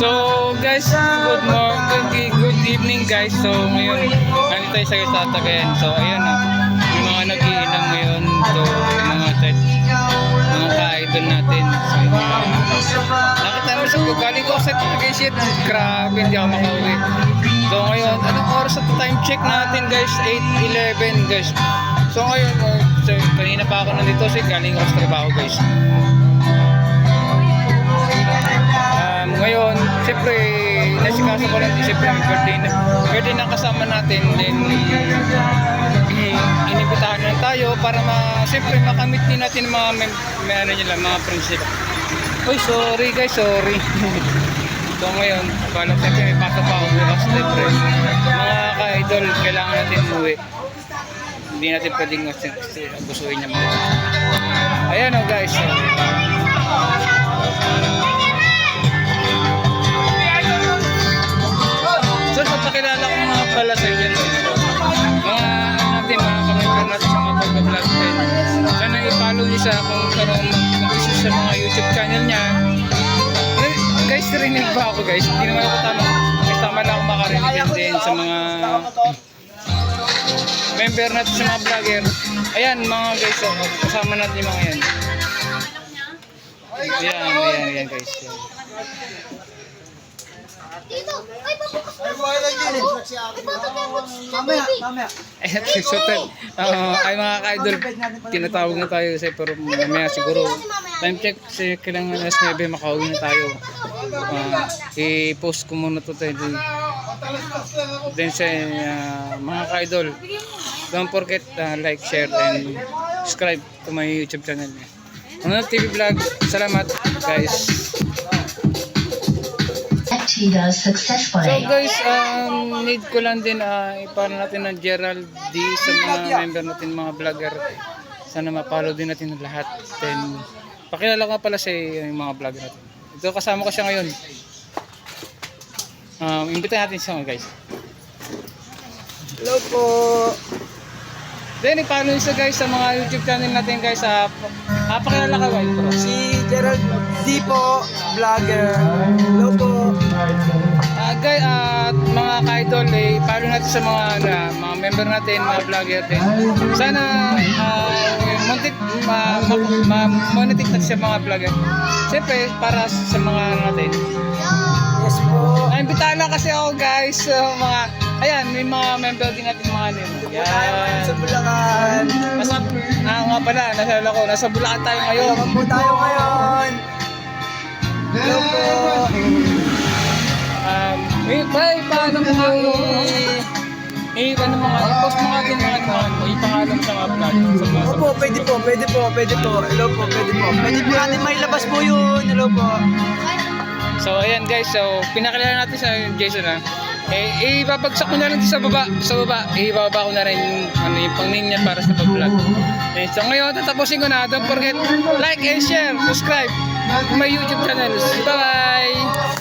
So guys, good evening guys. So ngayon, nandito tayo sa Gatagayan. So ayun o, yung mga nag-iinom ngayon. So mga ka-idol natin. So nakita mo siya ko, galing ko sa Tagayshit. Grabe, hindi ako makauwi. So ngayon, anong oras at time check natin guys? 8:11 guys. So ngayon, so, kanina pa ako nandito kasi galing ako sa trabaho guys. Ngayon, siyempre, nasikaso ko lang, siyempre, birthday ng kasama natin, then, inibitahan lang tayo para siyempre, makamit din natin mga friends nila. Uy, sorry guys, sorry. So ngayon, paano siyempre, may pasok pa ako bukas, siyempre, mga ka-idol, kailangan natin umuwi. Hindi natin pwedeng abusuin niya mga. Ayan o guys, so pakilala ko mga pala sa inyo mga kamember natin sa mga pag-vlog din. Sana i-follow niyo siya kung gusto sa mga YouTube channel niya. Guys, narinig ba ako guys? Hindi naman ako tama lang ako makarinig din sa mga member natin sa mga vlogger. Ayan mga guys, kasama natin yung mga yan. Ayan guys. Dito! Ay, pabukas na! Mamaya! Ay mga ka-idol, tinatawag na tayo kasi pero mamaya siguro time check kasi kailangan alas 9 makauwi na tayo. I-post ko muna to tayo then sa mga ka-idol, don't forget like, share and subscribe to my YouTube channel. Ano TV Vlog, salamat guys. Successfully. So guys, need ko lang din ipano natin ng Gerald D sa mga member natin, mga vlogger. Sana ma-follow din natin ng lahat. Then pakilala ko pala sa yung mga vlogger natin. Ito kasama ko siya ngayon. Imbitahan natin siya guys. Hello po. Then i-follow siya guys sa mga YouTube channel natin guys. Pakilala ka guys. Si Gerald D po, vlogger. Hello po. Guys, at mga ka-idol, follow natin sa mga member natin, mga vlogger din. Sana monetize natin sa mga vlogger. Siyempre, para sa mga natin. Yes po. Naimbitahan lang kasi ako guys, ayan, may mga member din natin mga ano. Tayo sa Bulacan. Nga pala, nasalala ko, nasa Bulacan tayo ngayon. Saan po tayo ngayon? Hello po. Paano mo nga i-post mga din mga ipangalan sa mga vlog. Opo, pwede po. Hello po, pwede po. Pwede po natin mailabas po yun. Hello po. So ayan guys, so pinakilala natin sa Jason ibabagsak ko na rin sa baba. Ibababa ko na rin yung pang-name niya para sa pag-vlog. So ngayon, tatapusin ko na. Don't forget, like and share, subscribe to my YouTube channel. Bye-bye!